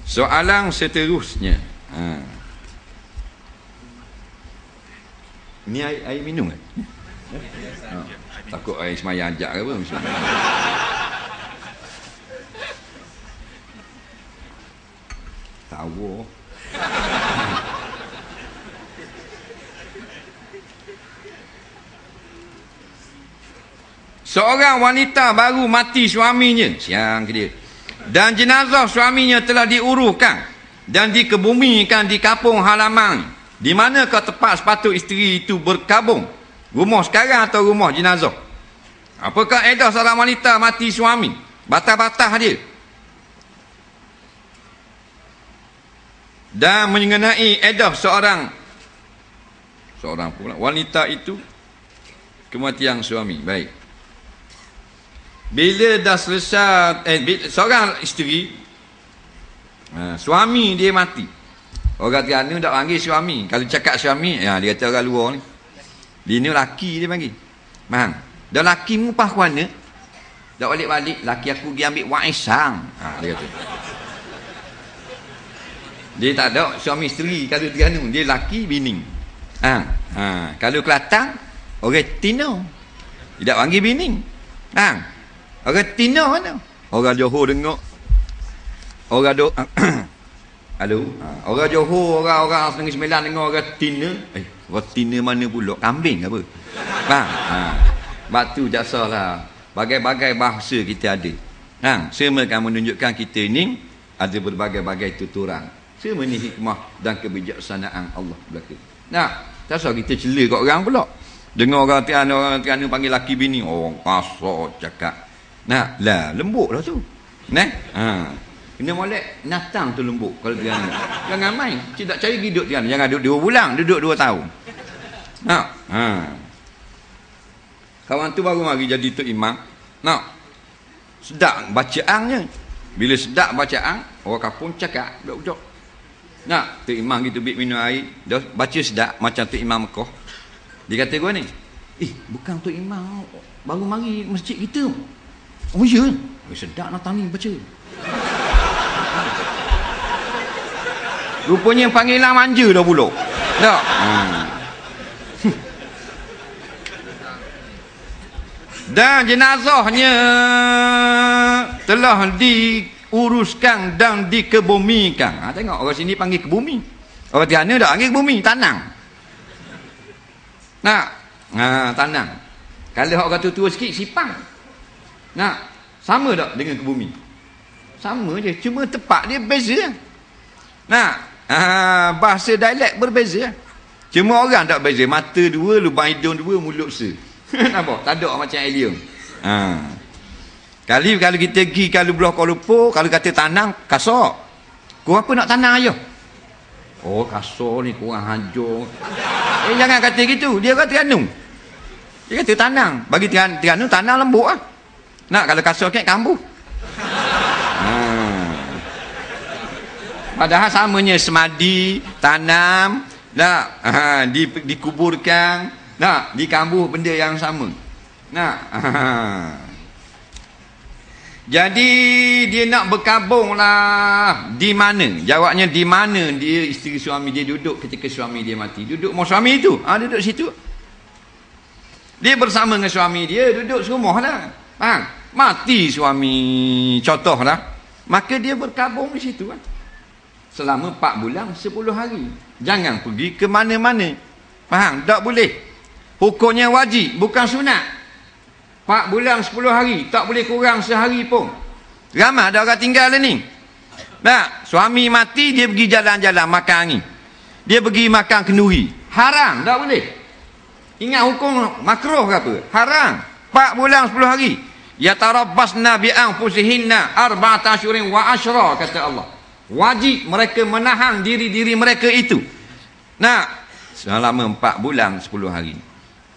Soalan seterusnya. Ni air minum kan? Takut air semayang ajak ke apa? Tahu. Seorang wanita baru mati suaminya, siang ke dia, dan jenazah suaminya telah diuruskan dan dikebumikan di kampung halaman. Di manakah tempat sepatut isteri itu berkabung? Rumah sekarang atau rumah jenazah? Apakah edah seorang wanita mati suami? Batas-batas dia. Dan mengenai edah seorang pula wanita itu kematian suami. Baik. Bila dah selesai seorang isteri, suami dia mati. Orang Terengganu tak panggil suami. Kalau cakap suami, dia kata orang luar ni. Dia ni laki dia panggil. Faham? Dah laki mu pas kuana. Tak balik-balik, laki aku pergi ambil waisan. Dia kata. Dia tak ada suami isteri kalau Terengganu. Dia laki bini. Kalau Kelantan, orang Tino. Dia tak panggil bini. Orang Tino mana? Orang Johor dengar. Orang halo. Orang Johor, orang Negeri Sembilan dengar orang Tina. Orang Tina mana pula? Kambing apa? Sebab tu tak salah. Bagai-bagai bahasa kita ada. Semua akan menunjukkan kita ini ada berbagai-bagai tuturan. Semua ni hikmah dan kebijaksanaan Allah belaka. Tak salah kita cela kat orang pula. Dengar orang Terengganu panggil laki bini. Orang kasar cakap. Lembut lah tu. Kena molek natang tu lembut kalau Terengganu. Jangan main. Cik tak cari hidup Terengganu. Jangan duduk 2 bulan, duduk 2 tahun. Kawan tu baru mari jadi Tok Imam. Sedap bacaannya. Bila sedap bacaan, orang kampung cakap budak-budak. Tok Imam gitu bik minum air, dah baca sedap macam Tok Imam Mekah. Dia kata gua ni, bukan Tok Imam baru mari masjid kita. Oh ya, sedap natang ni baca. Rupanya panggilan manja dah pula. Tak? Dan jenazahnya telah diuruskan dan dikebumikan. Tengok orang sini panggil kebumi. Orang Terengganu tak panggil kebumi, tanang. Tanang. Kalau orang tua-tua sikit, sipang. Sama tak dengan kebumi? Sama je, cuma tempat dia beza. Bahasa dialek berbeza. Cuma orang tak beza. Mata 2, lubang hidung 2, mulut se. Nampak? Tak ada macam alien. Kalau kita pergi kalau belah Kuala Lumpur, kalau kata tanang, kasar. Kau apa nak tanang aja? Oh, kasar ni kurang hancur. Jangan kata gitu. Dia kata Terengganu. Dia kata tanang. Bagi Terengganu tanang lembut lah. Kalau kasar kat kambuh. Padahal samanya semadi, tanam, dikuburkan, dikambuh benda yang sama. Jadi dia nak berkabung lah. Di mana? Jawabnya di mana dia isteri suami dia duduk ketika suami dia mati. Duduk rumah suami itu. Duduk situ. Dia bersama dengan suami dia duduk serumah lah. Mati suami contoh lah. Maka dia berkabung di situ lah. Selama 4 bulan 10 hari. Jangan pergi ke mana-mana. Faham? Tak boleh. Hukumnya wajib, bukan sunat. 4 bulan 10 hari. Tak boleh kurang sehari pun. Ramai ada orang tinggal ni. Suami mati, dia pergi jalan-jalan makan angin. Dia pergi makan kenduri. Haram, tak boleh. Ingat hukum makruh ke apa? Haram. 4 bulan 10 hari. Yatarabbasna bi'anfusihinna arba'ata asyurin wa asyra, kata Allah. Wajib mereka menahan diri-diri mereka itu. Selama 4 bulan 10 hari.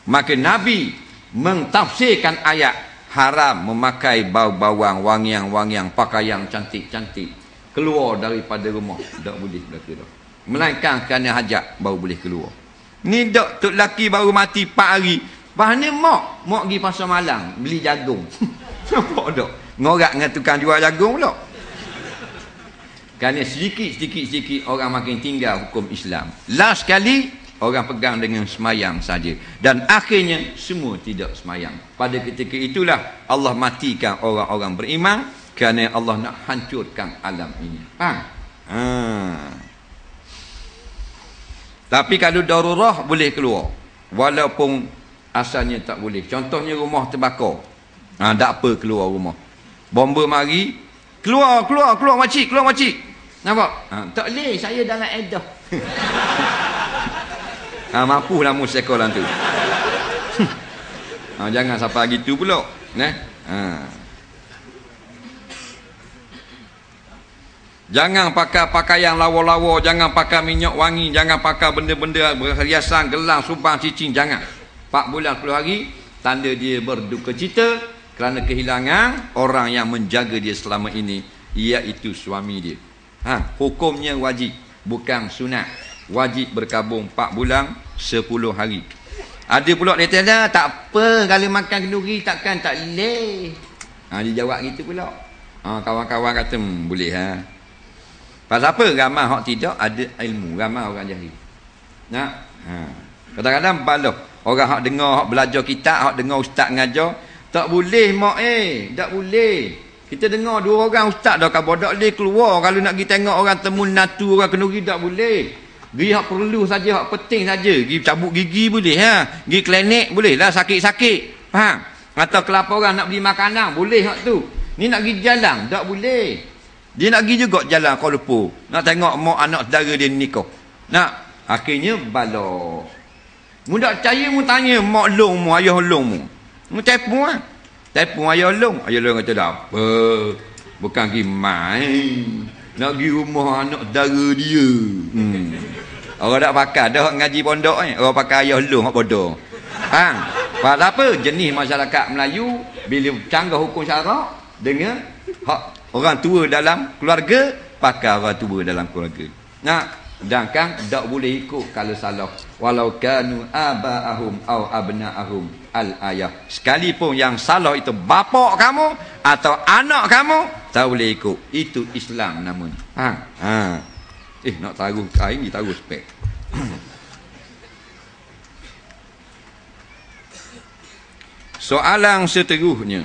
Maka Nabi mentafsirkan ayat haram memakai bau-bauan, wangian-wangian, pakaian cantik-cantik keluar daripada rumah. Tak boleh berlaku dah. Melainkan kerana hajat baru boleh keluar. Ni dak tok laki baru mati 4 hari. Bahane mak pergi pasar malam beli jagung. Nampak tak? Ngorak dengan tukang jual jagung pula. Kerana sedikit orang makin tinggal hukum Islam. Last sekali orang pegang dengan semayang saja. Dan akhirnya semua tidak semayang. Pada ketika itulah Allah matikan orang-orang beriman. Kerana Allah nak hancurkan alam ini. Tapi kalau darurah boleh keluar. Walaupun asalnya tak boleh. Contohnya rumah terbakar. Tak apa keluar rumah. Bomba mari. Keluar makcik. Nampak? Tak boleh, saya dalam edah. Mampulah mu sekolah tu. Jangan sampai gitu pula. Jangan pakai pakaian lawa-lawa, jangan pakai minyak wangi, jangan pakai benda-benda berhiasan, gelang, subang, cicing, jangan. 4 bulan 10 hari, tanda dia berduka cita kerana kehilangan orang yang menjaga dia selama ini, iaitu suami dia. Hukumnya wajib, bukan sunat. Wajib berkabung 4 bulan 10 hari. Ada pula dia kata, tak apa kalau makan kenduri takkan tak boleh. Dia jawab gitu pula. Kawan-kawan kata boleh Pasal apa? Ramai orang tidak ada ilmu. Ramai orang jahil. Kadang-kadang baloh. Orang hak dengar, hak belajar kitab, hak dengar ustaz ngajar, tak boleh mak tak boleh. Kita dengar 2 orang ustaz dah kabar tak boleh keluar. Kalau nak pergi tengok orang temu natu, orang kenduri tak boleh. Pergi hak perlu saja, hak penting saja. Pergi cabut gigi boleh Pergi klinik boleh lah, sakit-sakit. Faham? Atau kelaparan nak beli makanan boleh hak tu. Ni nak pergi jalan tak boleh. Dia nak pergi juga jalan Kuala Lumpur. Nak tengok mak anak saudara dia nikah. Akhirnya bala. Mu tak percaya mu tanya mak long mu, ayah long mu. Mu telefon Telefon ayah long. Ayah long kata tak apa. Bukan pergi main. Nak pergi rumah anak saudara dia. Orang tak pakai dah ngaji pondok Orang pakai ayah long hak bodoh. Pasal apa? Jenis masyarakat Melayu bila canggah hukum syarak dengan hak orang tua dalam keluarga, pakai orang tua dalam keluarga. Sedangkan tak boleh ikut kalau salah. Walau kanu aba'ahum au abna'ahum al-ayah. Sekalipun yang salah itu bapa kamu atau anak kamu, tak boleh ikut. Itu Islam namanya. Nak taruh kain, ditaruh spek. Soalan seterusnya.